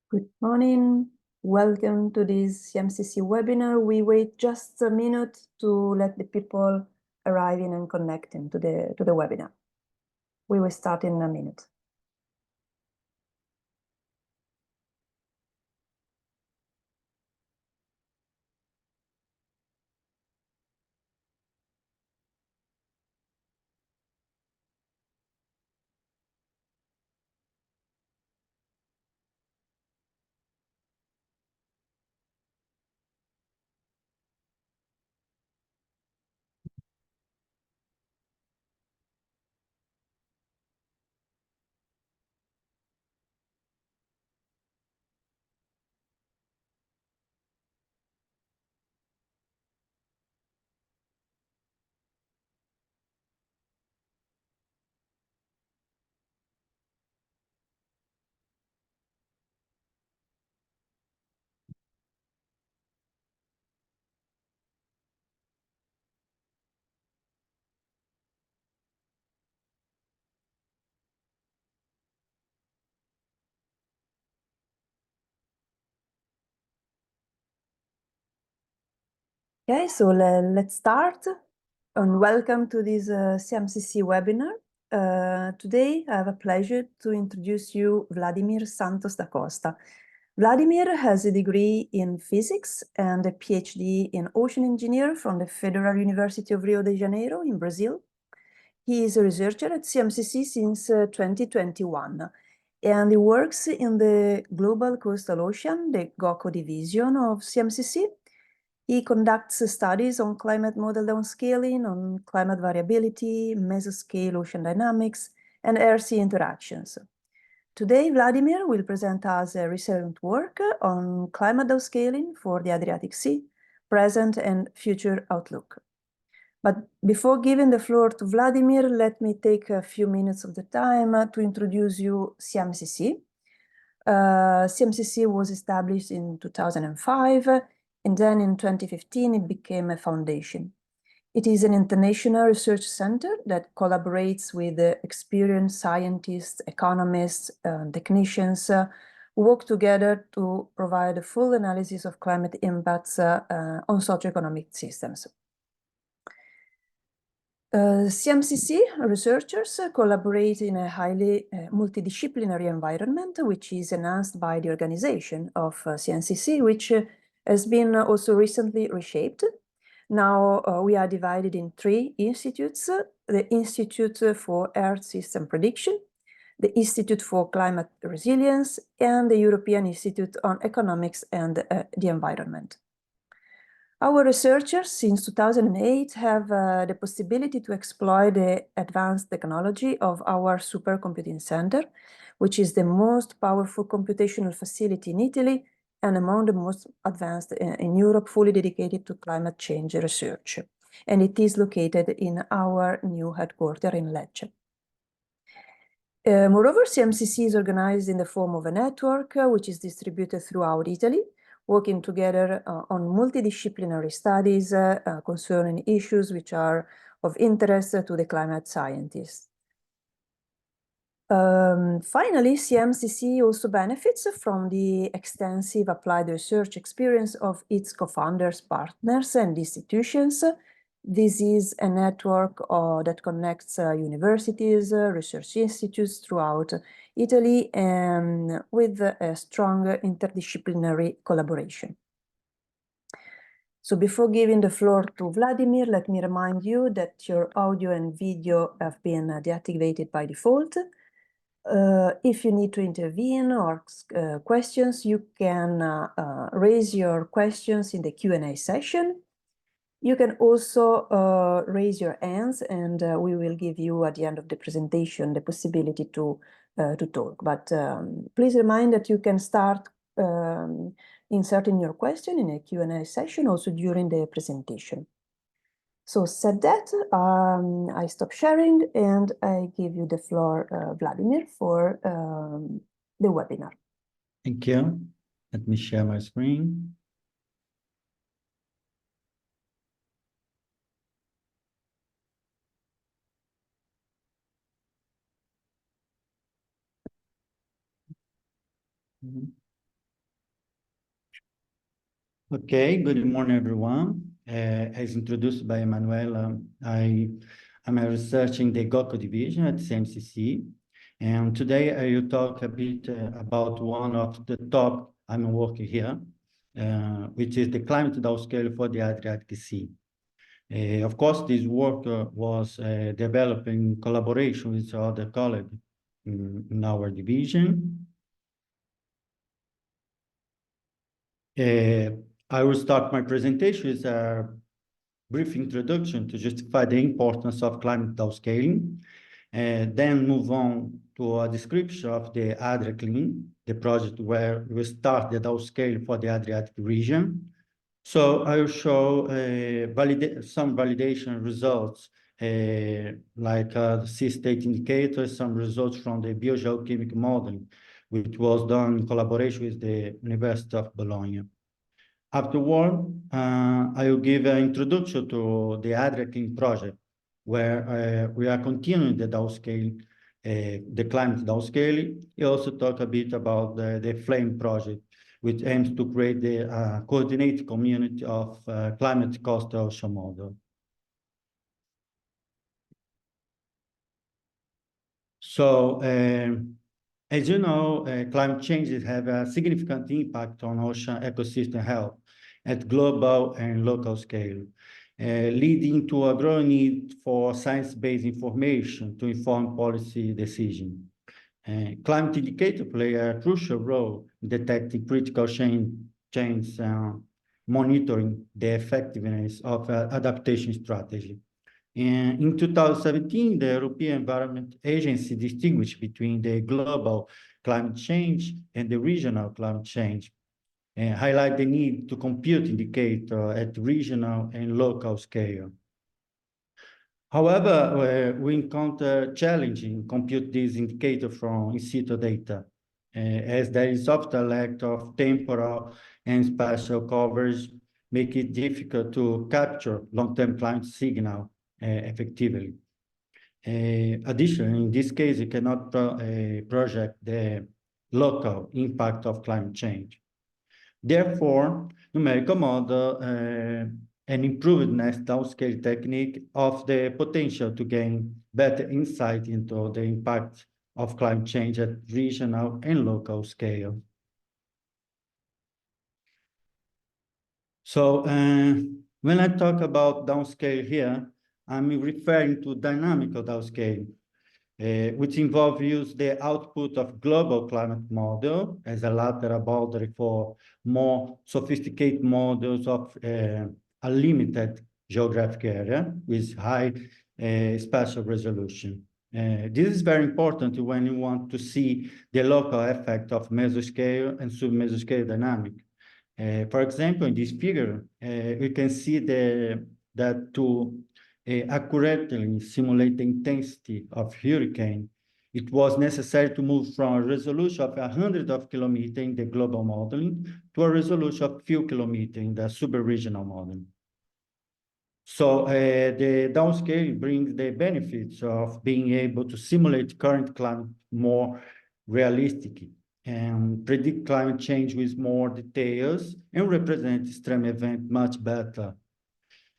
Good morning. Welcome to this CMCC webinar. We wait just a minute to let the people arrive in and connecting to the webinar. We will start in a minute. Okay, so let's start and welcome to this CMCC webinar. Today I have a pleasure to introduce you Vladimir Santos da Costa. Vladimir has a degree in physics and a PhD in ocean engineer from the Federal University of Rio de Janeiro in Brazil. He is a researcher at CMCC since 2021, and he works in the Global Coastal Ocean, the GOCO division of CMCC. He conducts studies on climate model downscaling, on climate variability, mesoscale ocean dynamics, and air-sea interactions. Today, Vladimir will present us a recent work on climate downscaling for the Adriatic Sea, present and future outlook. But before giving the floor to Vladimir, let me take a few minutes of the time to introduce you CMCC. CMCC was established in 2005, and then in 2015 it became a foundation. It is an international research center that collaborates with experienced scientists, economists, technicians who work together to provide a full analysis of climate impacts on socioeconomic systems. CMCC researchers collaborate in a highly multidisciplinary environment, which is enhanced by the organization of CMCC, which has been also recently reshaped. Now we are divided in 3 institutes: the Institute for Earth System Prediction, the Institute for Climate Resilience, and the European Institute on Economics and the Environment. Our researchers since 2008 have the possibility to exploit the advanced technology of our supercomputing center, which is the most powerful computational facility in Italy and among the most advanced in Europe, fully dedicated to climate change research. And it is located in our new headquarters in Lecce. Moreover, CMCC is organized in the form of a network which is distributed throughout Italy, working together on multidisciplinary studies concerning issues which are of interest to the climate scientists. Finally, CMCC also benefits from the extensive applied research experience of its co-founders, partners, and institutions. This is a network that connects universities, research institutes throughout Italy, and with a strong interdisciplinary collaboration. So before giving the floor to Vladimir, let me remind you that your audio and video have been deactivated by default. If you need to intervene or ask questions, you can raise your questions in the Q&A session. You can also raise your hands, and we will give you at the end of the presentation the possibility to talk. But please remind that you can start inserting your question in a Q&A session also during the presentation. So said that, I stop sharing and I give you the floor, Vladimir, for the webinar. Thank you. Let me share my screen. Okay, good morning, everyone. As introduced by Emanuela, I'm researching the GOCO division at CMCC, and today I will talk a bit about one of the top I'm working here, which is the climate downscale for the Adriatic Sea. Of course, this work was developed in collaboration with other colleagues in our division. I will start my presentation with a brief introduction to justify the importance of climate downscaling, then move on to a description of the AdriaClim, the project where we start the downscale for the Adriatic region. So I will show some validation results, like the sea state indicators, some results from the biogeochemical modeling, which was done in collaboration with the University of Bologna. Afterward, I will give an introduction to the AdriaClim project, where we are continuing the downscale, the climate downscaling. We also talk a bit about the FLAME project, which aims to create the coordinated community of climate coastal ocean model. So, as you know, climate changes have a significant impact on ocean ecosystem health at global and local scale, leading to a growing need for science-based information to inform policy decisions. Climate indicators play a crucial role in detecting critical changes and monitoring the effectiveness of adaptation strategy. And in 2017, the European Environment Agency distinguished between the global climate change and the regional climate change, and highlight the need to compute indicators at regional and local scale. However, we encounter challenging compute these indicators from in situ data, as there is often a lack of temporal and spatial coverage, make it difficult to capture long-term climate signal effectively. Additionally, in this case, you cannot project the local impact of climate change. Therefore, numerical model an improved nest downscale technique of the potential to gain better insight into the impact of climate change at regional and local scale. So when I talk about downscale here, I'm referring to dynamical downscale, which involves use the output of global climate model as a lateral boundary for more sophisticated models of a limited geographic area with high spatial resolution. This is very important when you want to see the local effect of mesoscale and submesoscale dynamic. For example, in this figure, you can see that to accurately simulate the intensity of hurricane, it was necessary to move from a resolution of 100 kilometers in the global modeling to a resolution of few kilometers in the subregional modeling. So the downscale brings the benefits of being able to simulate current climate more realistically and predict climate change with more details and represent extreme event much better.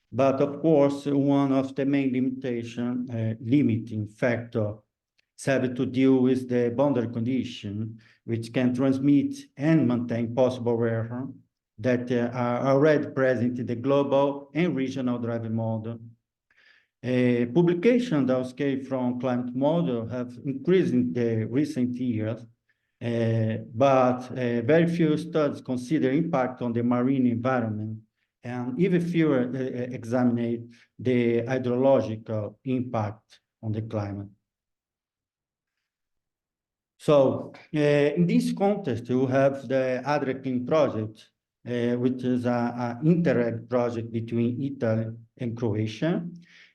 But of course, one of the main limiting factor is having to deal with the boundary condition, which can transmit and maintain possible error that are already present in the global and regional driving model. Publication downscale from climate model have increased in the recent years, but very few studies consider impact on the marine environment, and even fewer examine the hydrological impact on the climate. So in this context, you have the AdriaClim project, which is an interreg project between Italy and Croatia,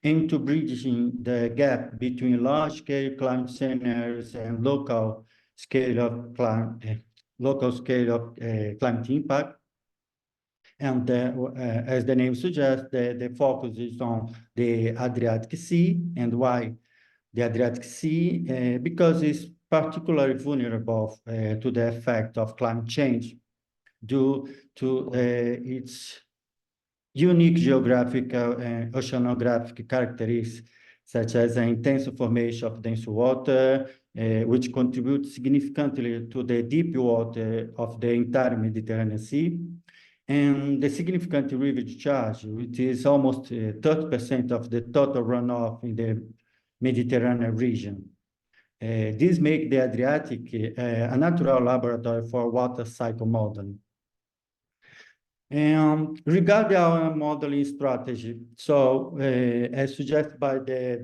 aimed to bridging the gap between large-scale climate scenarios and local scale of climate impact. And as the name suggests, the focus is on the Adriatic Sea. And why the Adriatic Sea? Because it's particularly vulnerable to the effect of climate change. due to its unique geographical and oceanographic characteristics, such as an intense formation of dense water, which contributes significantly to the deep water of the entire Mediterranean Sea, and the significant river discharge, which is almost 30% of the total runoff in the Mediterranean region. This makes the Adriatic a natural laboratory for water cycle modeling. Regarding our modeling strategy, so as suggested by the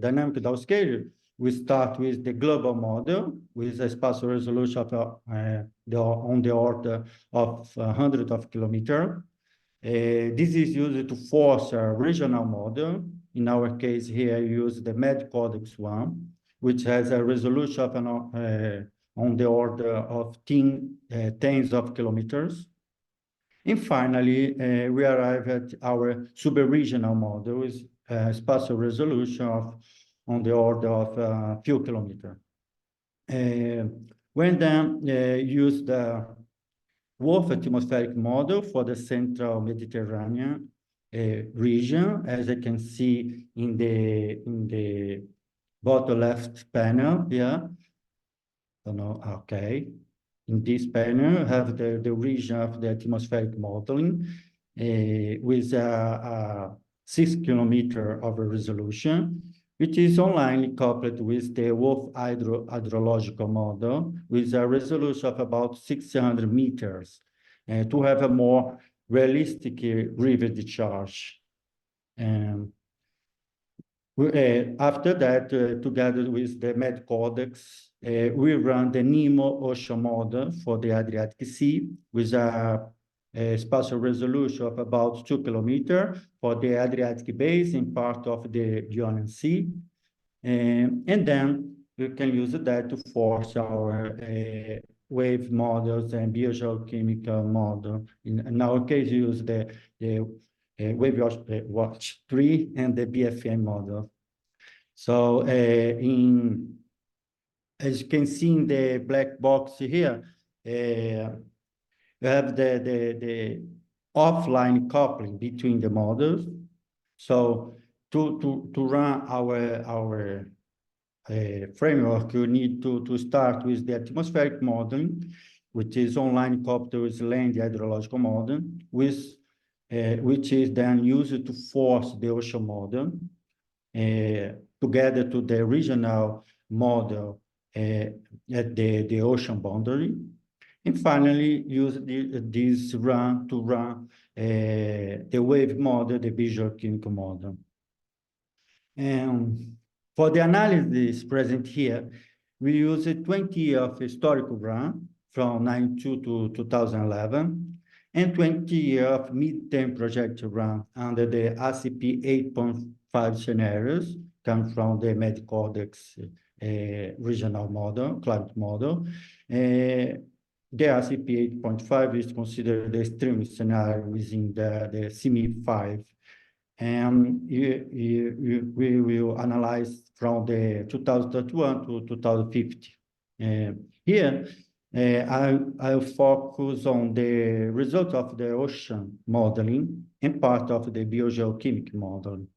dynamic downscaler, we start with the global model with a spatial resolution of on the order of hundreds of kilometers. This is used to force a regional model. In our case here, I use the MedCodex one, which has a resolution of on the order of tens of kilometers. And finally, we arrive at our subregional model with spatial resolution on the order of a few kilometers. When then use the Wolf atmospheric model for the central Mediterranean region, as you can see in the bottom left panel here. Okay. In this panel, have the region of the atmospheric modeling with a 6 kilometer of a resolution, which is online coupled with the Wolf hydrological model with a resolution of about 600 meters to have a more realistic river discharge. After that, together with the MedCodex, we run the NEMO ocean model for the Adriatic Sea with a spatial resolution of about 2 kilometers for the Adriatic basin, part of the Ionian Sea. And then we can use that to force our wave models and biogeochemical model. In our case, use the Wave Watch 3 and the BFM model. So as you can see in the black box here, we have the offline coupling between the models. So to run our framework, you need to start with the atmospheric modeling, which is online coupled with land hydrological model, which is then used to force the ocean model together to the regional model at the ocean boundary. And finally, use this run to run the wave model, the visual chemical model. And for the analysis present here, we use a 20 year of historical run from 92 to 2011, and 20 year of mid-term projected run under the ACP 8.5 scenarios, come from the MedCodex regional model, climate model. The ACP 8.5 is considered the extreme scenario within the CME 5. And we will analyze from the 2031 to 2050. Here, I'll focus on the result of the ocean modeling and part of the biogeochemical modeling.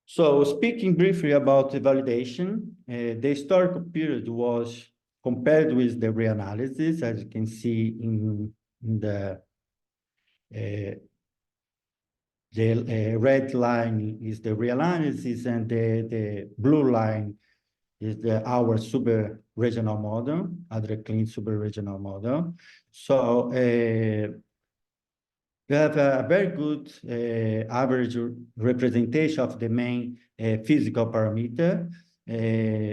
So speaking briefly about the validation, the historical period was compared with the reanalysis, as you can see in the red line is the reanalysis, and the blue line is our super-regional model, AdriaClim super-regional model. So we have a very good average representation of the main physical parameter,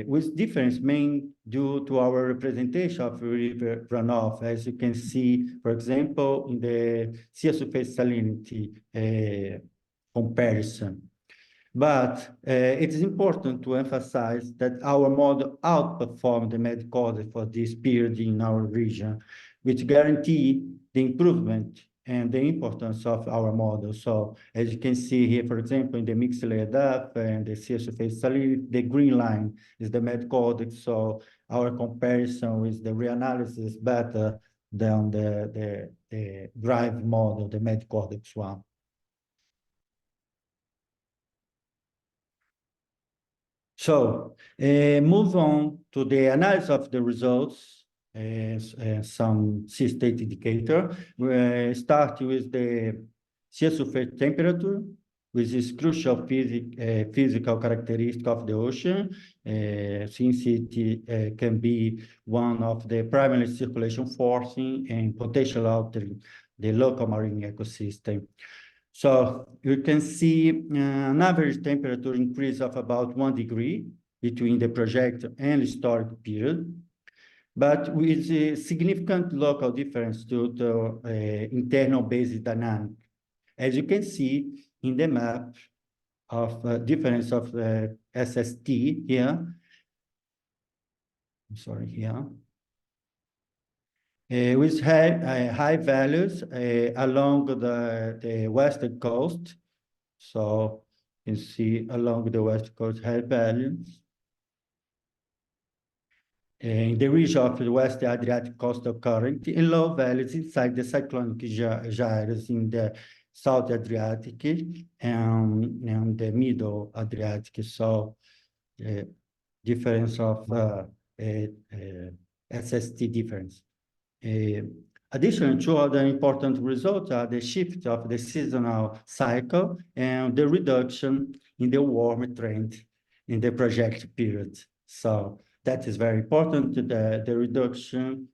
with difference main due to our representation of river runoff, as you can see, for example, in the sea surface salinity comparison. But it is important to emphasize that our model outperformed the MedCodex for this period in our region, which guarantee the improvement and the importance of our model. So as you can see here, for example, in the mixed layer depth and the sea surface salinity, the green line is the MedCodex. So our comparison with the reanalysis better than the drive model, the MedCordex one. So move on to the analysis of the results, some sea state indicator. We start with the sea surface temperature, which is crucial physical characteristic of the ocean, since it can be one of the primary circulation forcing and potential altering the local marine ecosystem. So you can see an average temperature increase of about 1 degree between the project and historic period, but with a significant local difference due to internal basis dynamic. As you can see in the map of difference of SST here, I'm sorry, here, with high values along the western coast. So you can see along the west coast high values. In the region of the West Adriatic coastal current, and low values inside the cyclonic gyres in the South Adriatic and the Middle Adriatic. So difference of SST difference. Additionally, two other important results are the shift of the seasonal cycle and the reduction in the warm trend in the project period. So that is very important. The reduction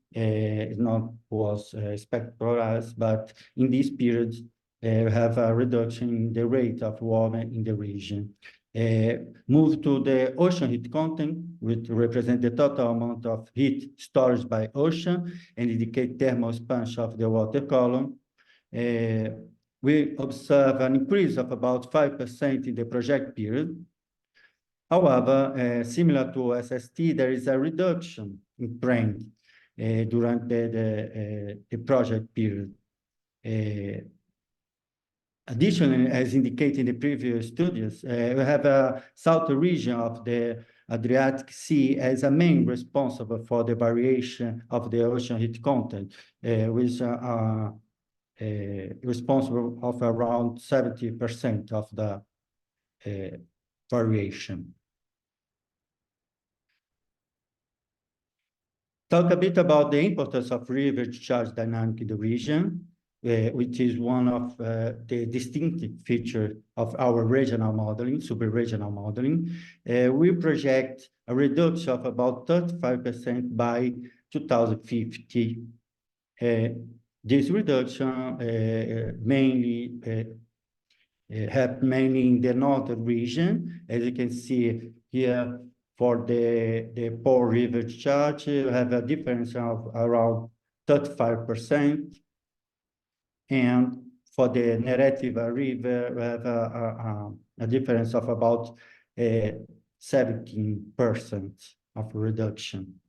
was expected for us, but in this period, we have a reduction in the rate of warming in the region. Move to the ocean heat content, which represent the total amount of heat stored by ocean and indicate thermal expansion of the water column. We observe an increase of about 5% in the project period. However, similar to SST, there is a reduction in trend during the project period. Additionally, as indicated in the previous studies, we have a southern region of the Adriatic Sea as a main responsible for the variation of the ocean heat content, with responsible of around 70% of the variation. Talk a bit about the importance of river discharge dynamic in the region, which is one of the distinctive features of our regional modeling, super-regional modeling. We project a reduction of about 35% by 2050. This reduction mainly happened in the northern region. As you can see here, for the Po River discharge, you have a difference of around 35%. And for the Neretva River, we have a difference of about 17% of reduction.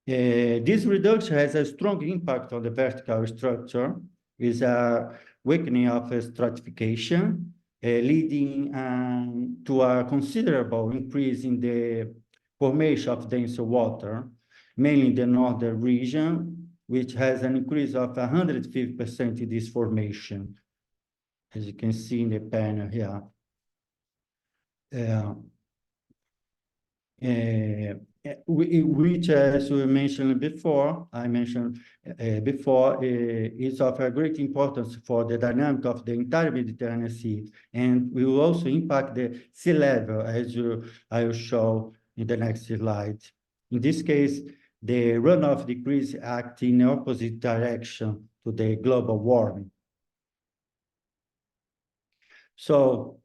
This reduction has a strong impact on the vertical structure, with a weakening of stratification, leading to a considerable increase in the formation of denser water, mainly in the northern region, which has an increase of 150% in this formation, as you can see in the panel here. Which, as we mentioned before, is of a great importance for the dynamic of the entire Mediterranean Sea, and will also impact the sea level, as I will show in the next slide. In this case, the runoff decrease act in the opposite direction to the global warming. So,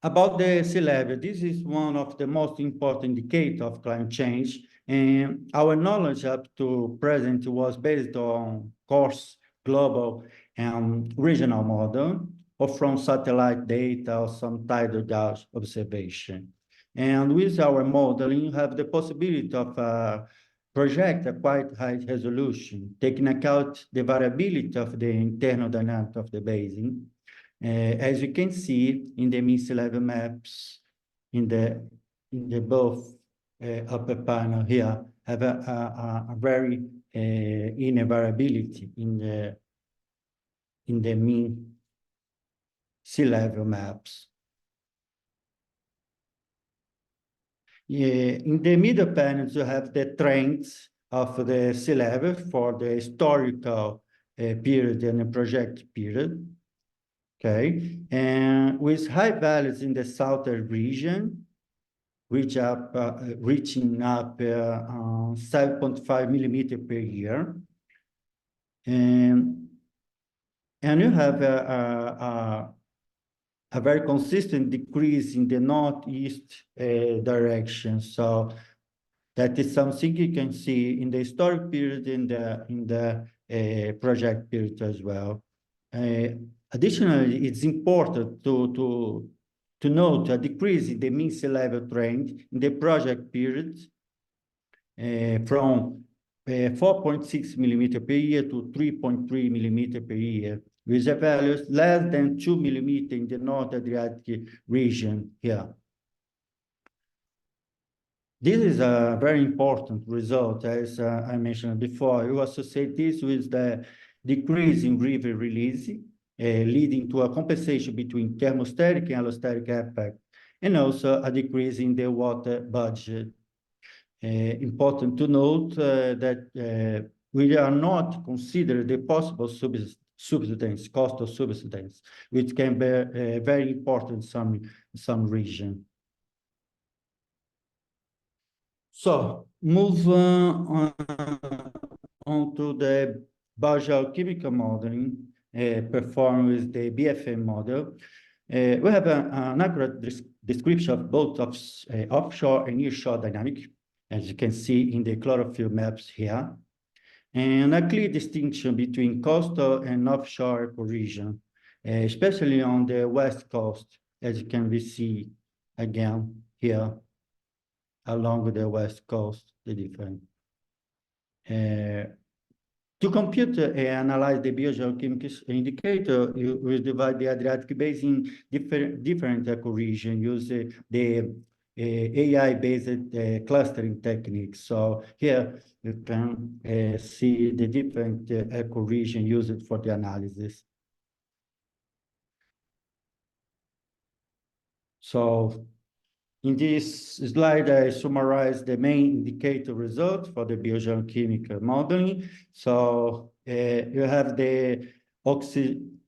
about the sea level, this is one of the most important indicators of climate change, and our knowledge up to present was based on coarse global and regional model, or from satellite data or some tidal gauge observation. And with our modeling, you have the possibility of project a quite high resolution, taking account the variability of the internal dynamic of the basin. As you can see in the mean sea level maps, in the both upper panel here, have a very invariability in the mean sea level maps. In the middle panels, you have the trends of the sea level for the historical period and the project period. Okay, and with high values in the southern region, reaching up 7.5 millimeter per year, and you have a very consistent decrease in the northeast direction. So that is something you can see in the historic period, in the project period as well. Additionally, it's important to note a decrease in the mean sea level trend in the project period from 4.6 millimeter per year to 3.3 millimeter per year, with the values less than 2 millimeter in the North Adriatic region here. This is a very important result, as I mentioned before. You associate this with the decrease in river release, leading to a compensation between thermostatic and allostatic effect, and also a decrease in the water budget. Important to note that we are not considering the possible subsidence, cost of subsidence, which can be very important in some region. So move on to the biogeochemical modeling performed with the BFM model. We have an accurate description of both offshore and nearshore dynamic, as you can see in the chlorophyll maps here, and a clear distinction between coastal and offshore ecoregion, especially on the west coast, as you can see again here along the west coast, the different. To compute and analyze the biogeochemical indicator, you will divide the Adriatic Basin in different ecoregions using the AI-based clustering techniques. So here you can see the different ecoregions used for the analysis. So in this slide, I summarize the main indicator results for the biogeochemical modeling. So you have the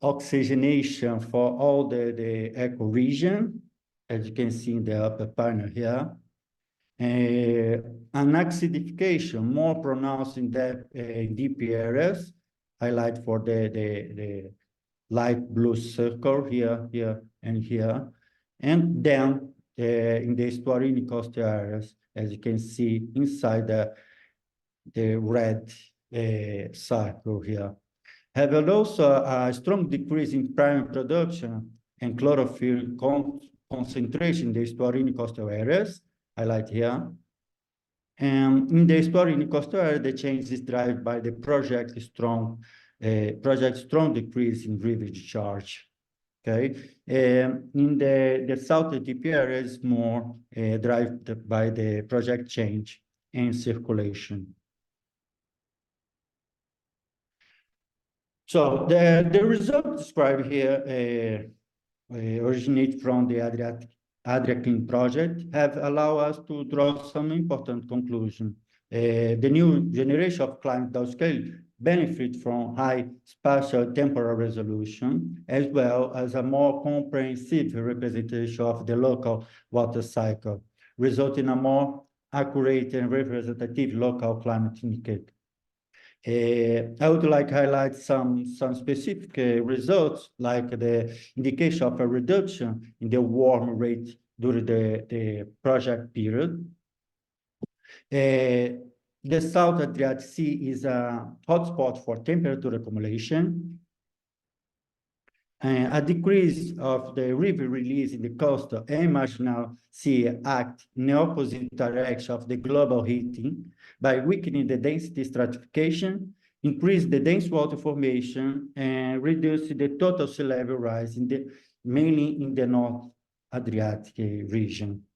oxygenation for all the ecoregion, as you can see in the upper panel here. An acidification more pronounced in the deep areas, highlight for the light blue circle here, and here. And then in the estuarine coastal areas, as you can see inside the red circle here. Have also a strong decrease in primary production and chlorophyll concentration in the estuarine coastal areas, highlight here. And in the estuarine coastal area, the change is driven by the project strong decrease in river discharge. Okay, in the southern deep area is more driven by the project change and circulation. So the result described here originate from the AdriaClim project have allowed us to draw some important conclusion. The new generation of climate downscale benefit from high spatial temporal resolution, as well as a more comprehensive representation of the local water cycle, resulting in a more accurate and representative local climate indicator. I would like to highlight some specific results, like the indication of a reduction in the warm rate during the project period. The South Adriatic Sea is a hotspot for temperature accumulation. A decrease of the river release in the coastal and marginal sea act in the opposite direction of the global heating by weakening the density stratification increase the dense water formation and reduce the total sea level rise mainly in the North Adriatic region.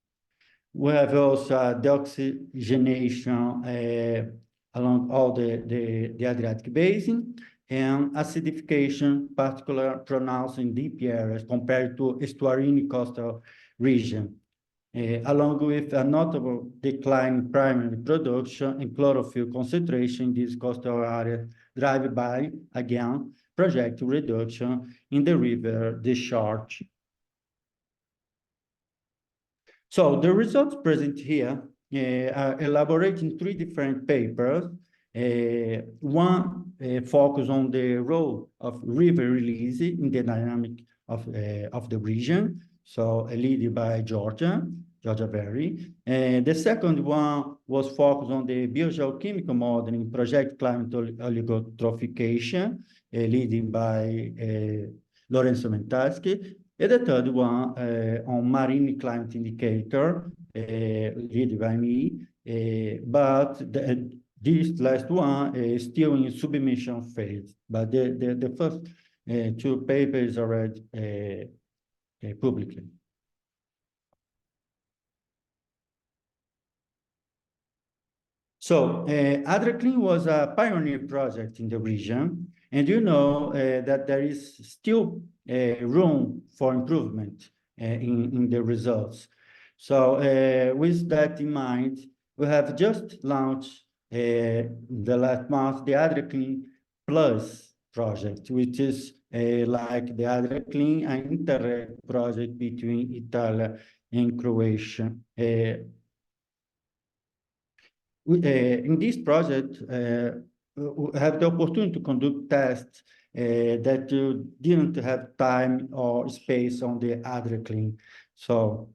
We have also deoxygenation along all the Adriatic basin, and acidification, particularly pronounced in deep areas compared to estuarine coastal region, along with a notable decline in primary production and chlorophyll concentration in this coastal area, driven by, again, projected reduction in the river discharge. So the results present here are elaborating 3 different papers. One focus on the role of river release in the dynamic of the region, so led by Georgia Berry. The second one was focused on the biogeochemical modeling project climate oligotrophication, led by Lorenzo Mentaschi. And the third one on marine climate indicator, led by me, but this last one is still in submission phase. But the first 2 papers are read publicly. So AdriaClim was a pioneer project in the region, and you know that there is still room for improvement in the results. So with that in mind, we have just launched the last month the AdriaClim Plus project, which is like the AdriaClim and Interreg project between Italy and Croatia. In this project, we have the opportunity to conduct tests that you didn't have time or space on the AdriaClim. So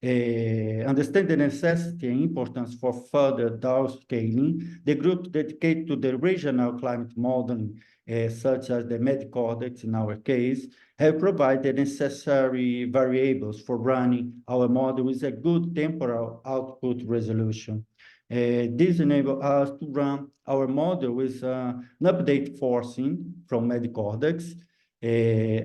understand the necessity and importance for further downscaling. The group dedicated to the regional climate modeling, such as the MedCordex in our case, have provided necessary variables for running our model with a good temporal output resolution. This enables us to run our model with an update forcing from MedCordex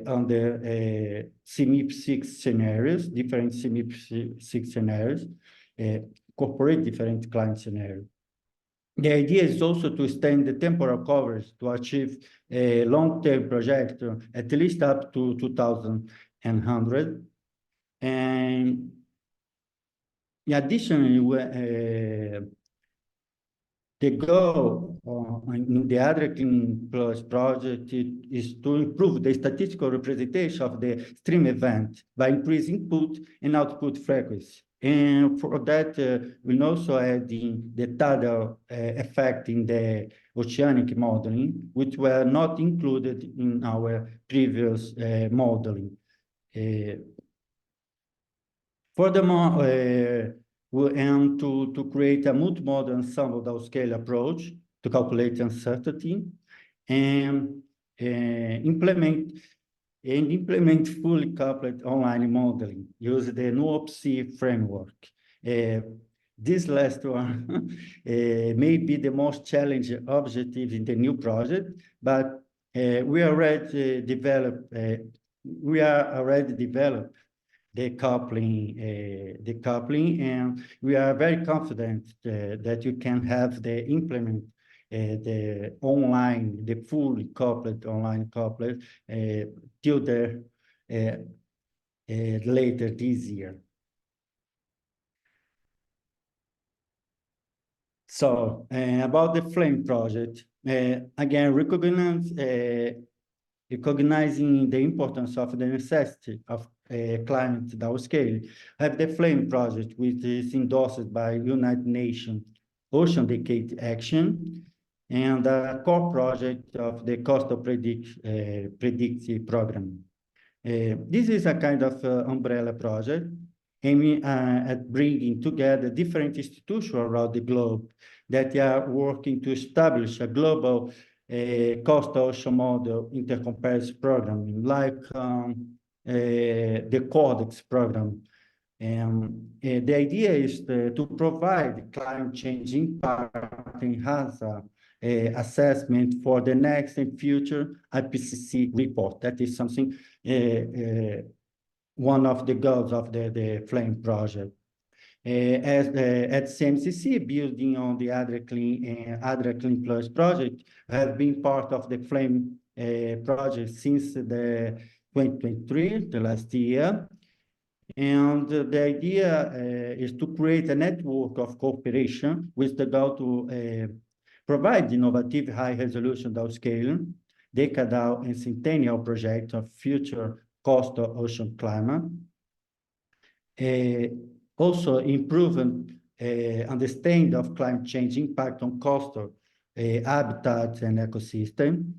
under CMCC scenarios, different CMCC scenarios, incorporate different client scenarios. The idea is also to extend the temporal coverage to achieve a long-term projection, at least up to 2100. And additionally, the goal in the AdriaClim Plus project is to improve the statistical representation of the stream event by increasing input and output frequency. And for that, we'll also add in the tidal effect in the oceanic modeling, which were not included in our previous modeling. Furthermore, we aim to create a multimodal ensemble downscale approach to calculate uncertainty and implement fully coupled online modeling, use the NUOPC framework. This last one may be the most challenging objective in the new project, but we are already developed the coupling, and we are very confident that you can have the implement the fully coupled online couplet till the later this year. So about the FLAME project, again, recognizing the importance of the necessity of climate downscale, have the FLAME project, which is endorsed by United Nations Ocean Decade Action, and a core project of the Costa Predictive Program. This is a kind of umbrella project aiming at bringing together different institutions around the globe that are working to establish a global coastal ocean model intercomparison program, like the Codex program. And the idea is to provide climate change impact and hazard assessment for the next and future IPCC report. That is something, one of the goals of the FLAME project. At CMCC, building on the AdriaClim and AdriaClim Plus project, have been part of the FLAME project since the 2023, the last year. And the idea is to create a network of cooperation with the goal to provide innovative high-resolution downscaling, decadal and centennial projects of future coastal ocean climate. Also improving understanding of climate change impact on coastal habitats and ecosystem,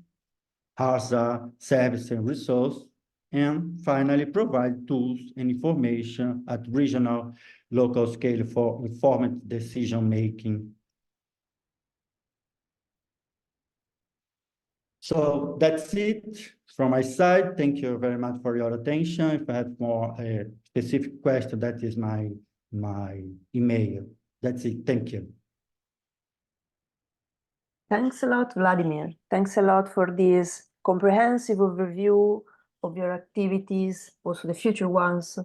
hazard, service and resource, and finally provide tools and information at regional, local scale for informed decision-making. So that's it from my side. Thank you very much for your attention. If I have more specific question, that is my email. That's it. Thank you. Thanks a lot, Vladimir. Thanks a lot for this comprehensive overview of your activities, also the future ones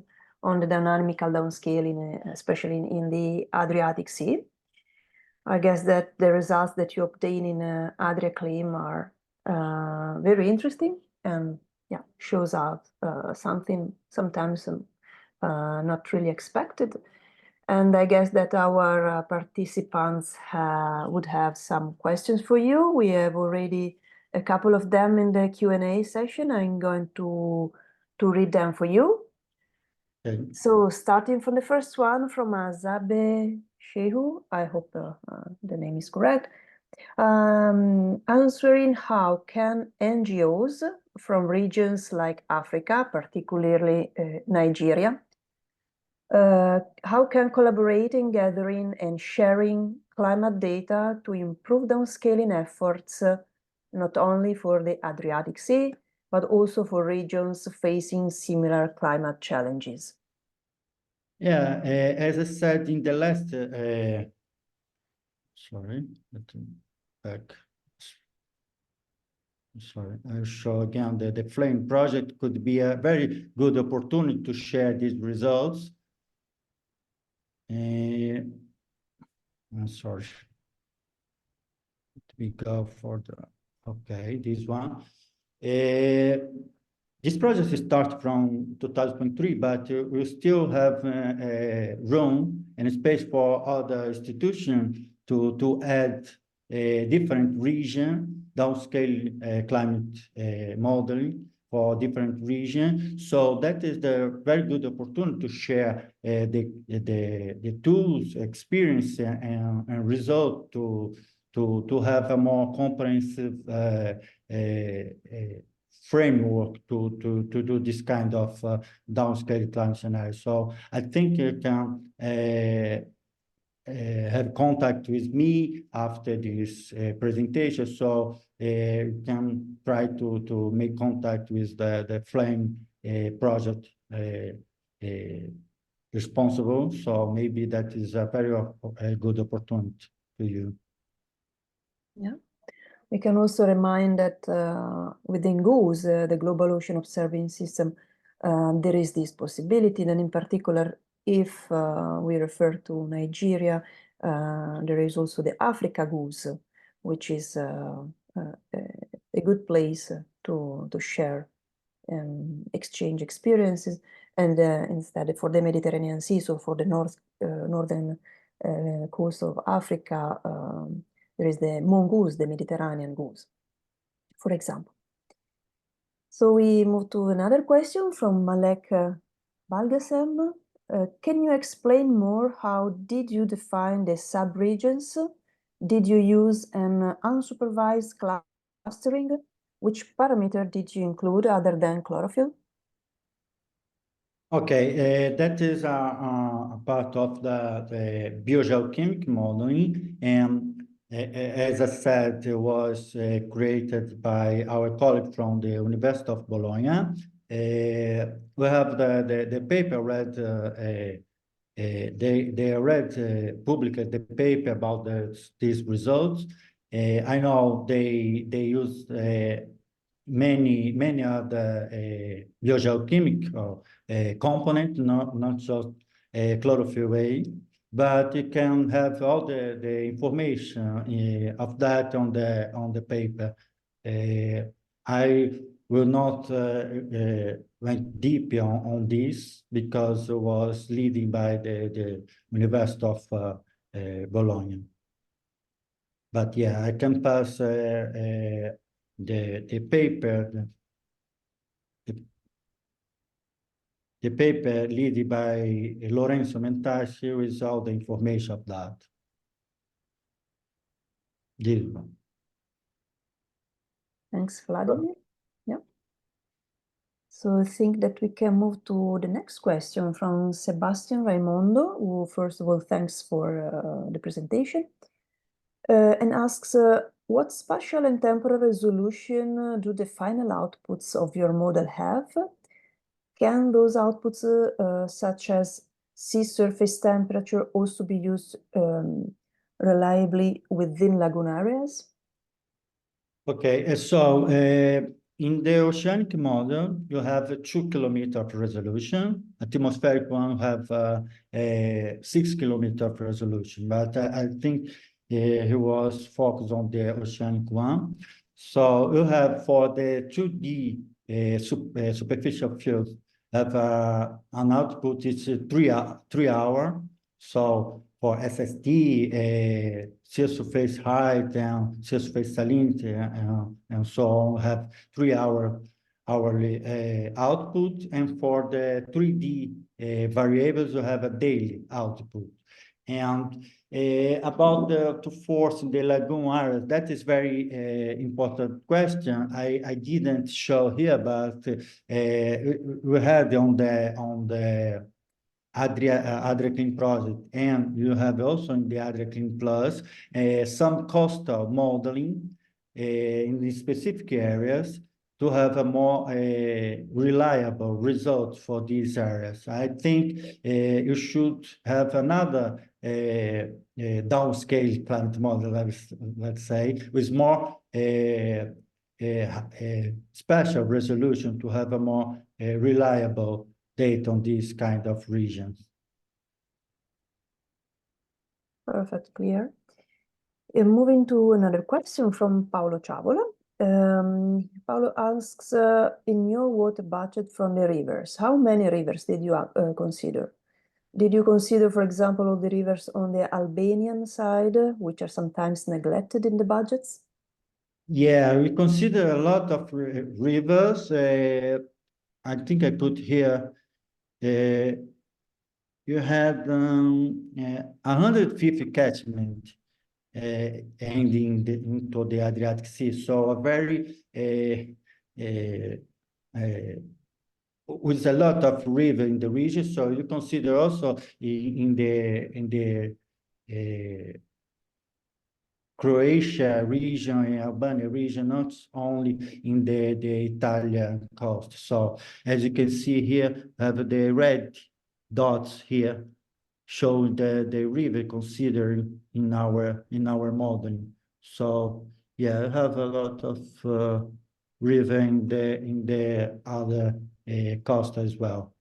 on the dynamical downscaling, especially in the Adriatic Sea. I guess that the results that you obtain in AdriaClim are very interesting and yeah, shows out something sometimes not really expected. And I guess that our participants would have some questions for you. We have already a couple of them in the Q&A session. I'm going to read them for you. Okay. So starting from the first one from Azabe Shehu, I hope the name is correct. Answering how can NGOs from regions like Africa, particularly Nigeria, how can collaborating, gathering and sharing climate data to improve downscaling efforts, not only for the Adriatic Sea, but also for regions facing similar climate challenges? Yeah, as I said in the last, sorry, back. Sorry, I'll show again that the FLAME project could be a very good opportunity to share these results. I'm sorry. Let me go for the, okay, this one. This project started from 2003, but we still have room and space for other institutions to add a different region, downscale climate modeling for different regions. So that is the very good opportunity to share the tools, experience, and result to have a more comprehensive framework to do this kind of downscale climate scenario. So I think you can have contact with me after this presentation, so you can try to make contact with the FLAME project responsible. So maybe that is a very good opportunity to you. Yeah. We can also remind that within GOES, the Global Ocean Observing System, there is this possibility, and in particular, if we refer to Nigeria, there is also the Africa GOES, which is a good place to share and exchange experiences. And instead, for the Mediterranean Sea, so for the northern coast of Africa, there is the mongoose, the Mediterranean goose, for example. So we move to another question from Malek Balgasem. Can you explain more how did you define the subregions? Did you use an unsupervised clustering? Which parameter did you include other than chlorophyll? Okay, that is a part of the biogeochemical modeling, and as I said, it was created by our colleague from the University of Bologna. We have the paper read, they read publicly the paper about these results, I know they use many other biogeochemical components, not just chlorophyll A, but you can have all the information of that on the paper. I will not went deep on this because it was leading by the University of Bologna. But yeah, I can pass the paper. The paper led by Lorenzo Mentasci with all the information of that. This one. Thanks, Vladimir. Yeah. So I think that we can move to the next question from Sebastian Raimondo, who first of all thanks for the presentation, and asks, what spatial and temporal resolution do the final outputs of your model have? Can those outputs, such as sea surface temperature, also be used reliably within lagoon areas? Okay, so in the oceanic model, you have a 2 kilometer of resolution. Atmospheric one have 6 kilometer of resolution, but I think he was focused on the oceanic one. So you have for the 2D superficial fields, have an output is 3 hour. So for SST, sea surface height and sea surface salinity and so on, have 3 hourly output. And for the 3D variables, you have a daily output. And about to force in the lagoon area, that is very important question. I didn't show here, but we had on the AdriaClim project, and you have also in the AdriaClim Plus some coastal modeling in the specific areas to have a more reliable result for these areas. I think you should have another downscale climate model, let's say, with more spatial resolution to have a more reliable data on these kind of regions. Perfect, clear. Moving to another question from Paolo Ciavola. Paolo asks, in your water budget from the rivers, how many rivers did you consider? Did you consider, for example, all the rivers on the Albanian side, which are sometimes neglected in the budgets? Yeah, we consider a lot of rivers. I think I put here, you had 150 catchment ending into the Adriatic Sea. So a very with a lot of river in the region. So you consider also in the Croatia region and Albania region, not only in the Italian coast. So as you can see here, have the red dots here showing the river considered in our modeling. So yeah, I have a lot of river in the other coast as well.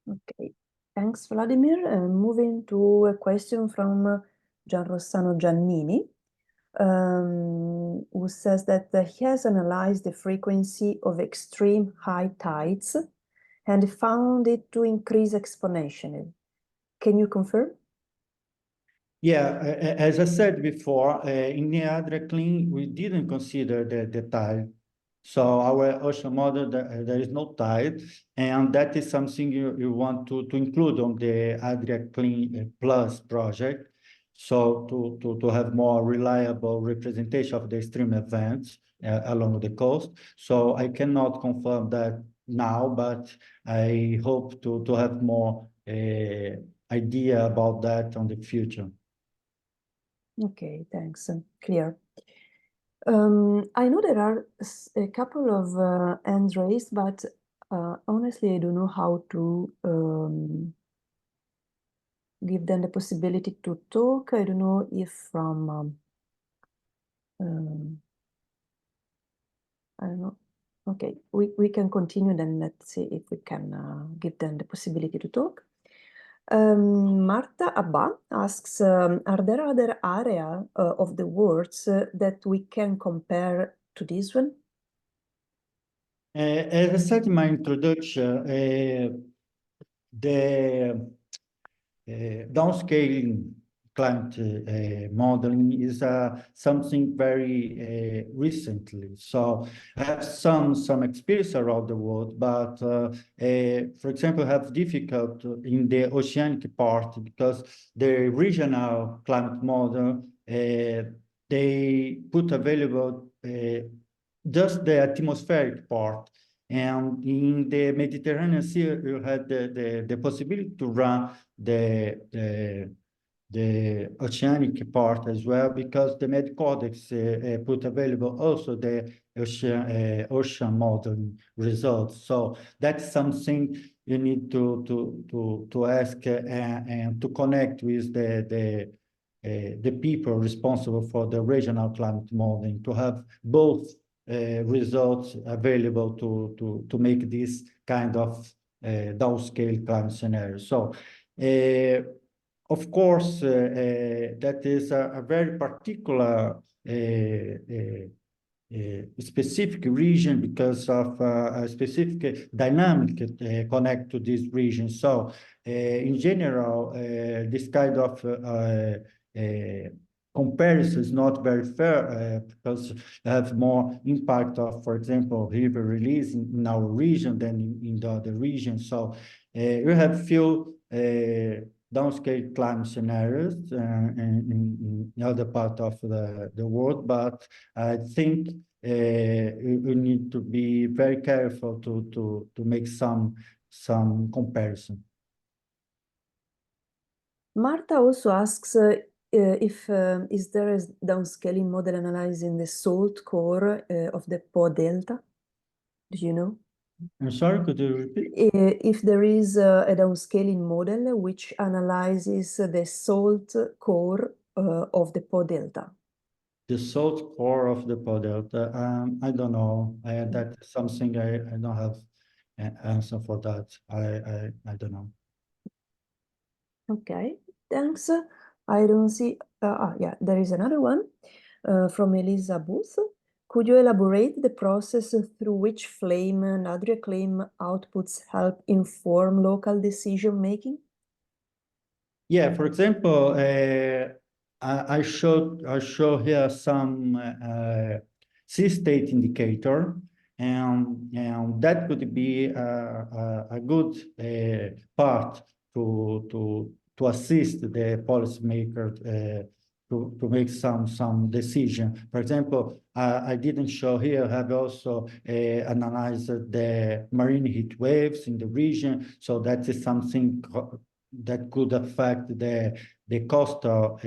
Okay, thanks, Vladimir. Moving to a question from Gianrossano Giannini, who says that he has analyzed the frequency of extreme high tides and found it to increase exponentially. Can you confirm? Yeah, as I said before, in the AdriaClim, we didn't consider the tide. So our ocean model, there is no tide, and that is something you want to include on the AdriaClim Plus project. So to have more reliable representation of the extreme events along the coast. So I cannot confirm that now, but I hope to have more idea about that on the future. Okay, thanks. Clear. I know there are a couple of hands raised, but honestly, I don't know how to give them the possibility to talk. I don't know if from, I don't know. Okay, we can continue then. Let's see if we can give them the possibility to talk. Marta Abba asks, are there other areas of the words that we can compare to this one? As I said in my introduction, the downscaling climate modeling is something very recently. So I have some experience around the world, but for example, have difficult in the oceanic part because the regional climate model they put available just the atmospheric part. And in the Mediterranean Sea, you had the possibility to run the oceanic part as well, because the Med Codex put available also the ocean modeling results. So that's something you need to ask and to connect with the people responsible for the regional climate modeling, to have both results available to make this kind of downscale climate scenario. So of course, that is a very particular specific region because of a specific dynamic connect to this region. So in general, this kind of comparison is not very fair because you have more impact of, for example, river release in our region than in the other regions. So you have few downscale climate scenarios in other part of the world, but I think we need to be very careful to make some comparison. Marta also asks if is there a downscaling model analyzing the salt core of the Po Delta? Do you know? I'm sorry, could you repeat? If there is a downscaling model which analyzes the salt core of the Po Delta. The salt core of the Po Delta, I don't know. That's something I don't have an answer for that. I don't know. Okay, thanks. I don't see, yeah, there is another one from Elisa Booth. Could you elaborate the process through which flame and AdriaClim outputs help inform local decision making? Yeah, for example, I show here some sea state indicator, and that could be a good part to assist the policymaker to make some decision. For example, I didn't show here, have also analyzed the marine heat waves in the region. So that is something that could affect the coastal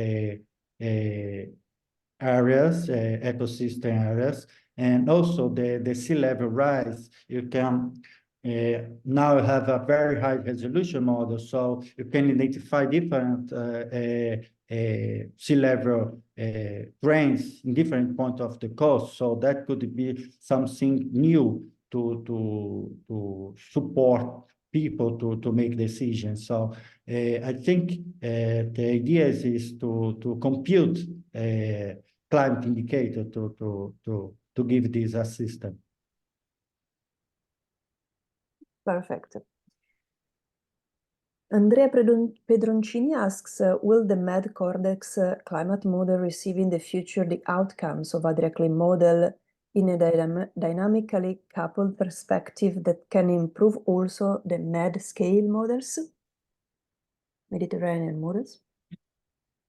areas, ecosystem areas, and also the sea level rise. You can now have a very high resolution model, so you can identify different sea level trends in different points of the coast. So that could be something new to support people to make decisions. So I think the idea is to compute climate indicator to give this assistance. Perfect. Andrea Pedroncini asks, will the Med Codex climate model receive in the future the outcomes of AdriaClim model in a dynamically coupled perspective that can improve also the Med scale models, Mediterranean models?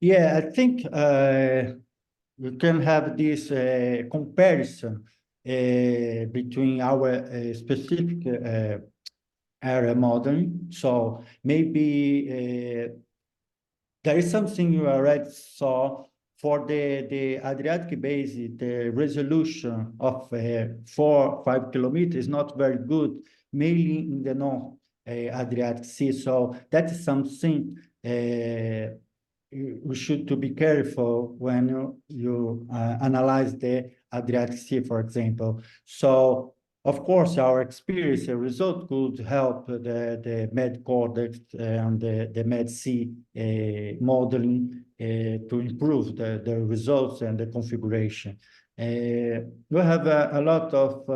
Yeah, I think you can have this comparison between our specific area modeling. So maybe there is something you already saw for the Adriatic basin. The resolution of 4-5 kilometers is not very good, mainly in the North Adriatic Sea. So that is something we should to be careful when you analyze the Adriatic Sea, for example. So, of course, our experience and result could help the Med Codex and the Med Sea modeling to improve the results and the configuration. We have a lot of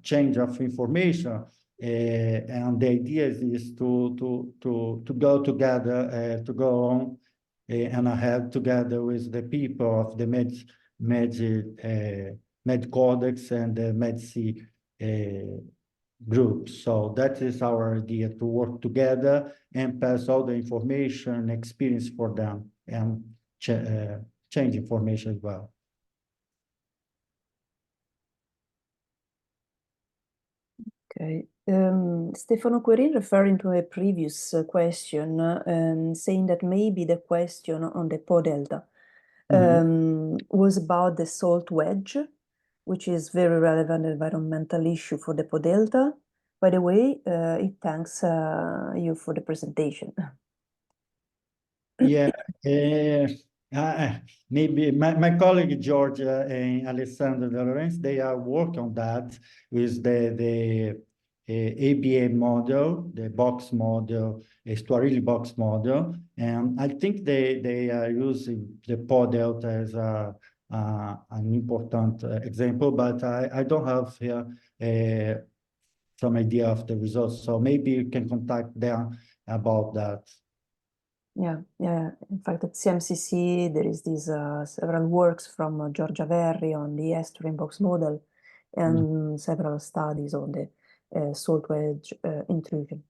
change of information, and the idea is to go together, to go on and ahead together with the people of the Med Codex and the Med Sea group. So that is our idea, to work together and pass all the information, experience for them, and change information as well. Okay. Stefano Querin, referring to a previous question, saying that maybe the question on the Po Delta was about the salt wedge, which is very relevant environmental issue for the Po Delta. By the way, it thanks you for the presentation. Yeah, maybe my colleague Georgia and Alessandro De Lorenzo, they are working on that with the ABA model, the box model, a Stuarili box model, and I think they are using the Po Delta as an important example, but I don't have here some idea of the results, so maybe you can contact them about that. Yeah. In fact, at CMCC, there is these several works from Giorgia Verri on the estuarine box model and several studies on the salt wedge intrusion.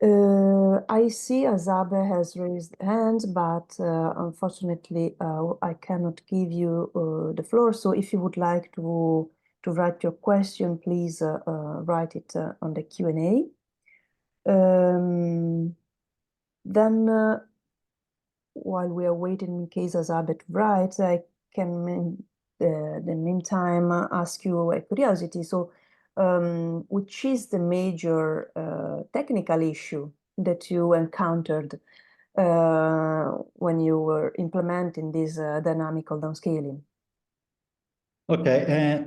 I see Azabe has raised hands, but unfortunately, I cannot give you the floor. So if you would like to write your question, please write it on the Q&A. Then, while we are waiting in case Azabeth writes, I can, in the meantime, ask you a curiosity. So, which is the major technical issue that you encountered when you were implementing this dynamical downscaling? Okay,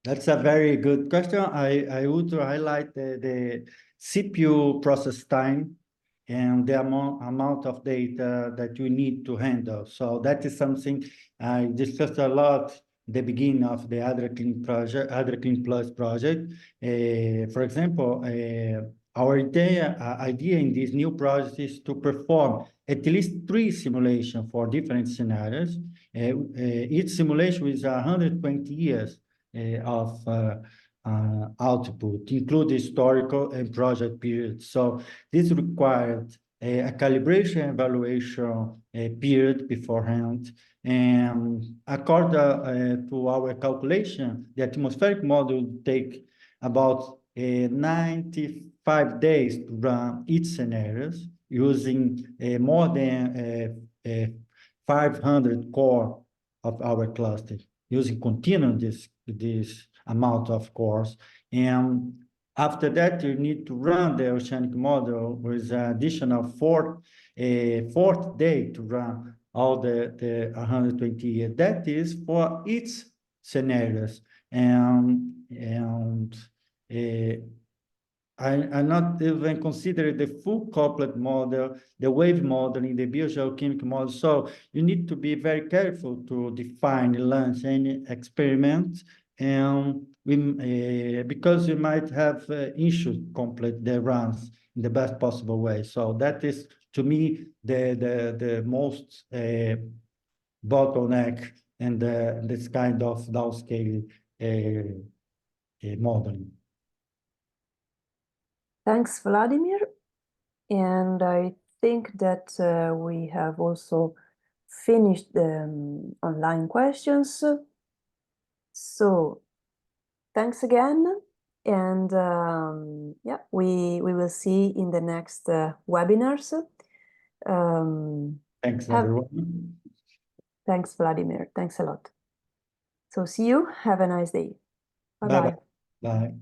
that's a very good question. I would highlight the CPU process time and the amount of data that you need to handle. So that is something I discussed a lot at the beginning of the AdriaClim project, AdriaClim Plus project. For example, our idea in this new project is to perform at least 3 simulations for different scenarios. Each simulation is 120 years of output, include historical and project periods. So this required a calibration evaluation period beforehand. And according to our calculation, the atmospheric model would take about 95 days to run each scenarios using more than 500 core of our cluster, using continuous this amount of cores. And after that, you need to run the oceanic model with an additional fourth day to run all the 120 years. That is for each scenarios. And I not even consider the full couplet model, the wave modeling, the biogeochemical model. So you need to be very careful to define, launch any experiment, and because you might have issues complete the runs in the best possible way. So that is, to me, the most bottleneck in this kind of downscaling modeling. Thanks, Vladimir. And I think that we have also finished the online questions. So thanks again. And yeah, we will see in the next webinars. Thanks, everyone. Thanks, Vladimir. Thanks a lot. So see you. Have a nice day. Bye-bye. Bye.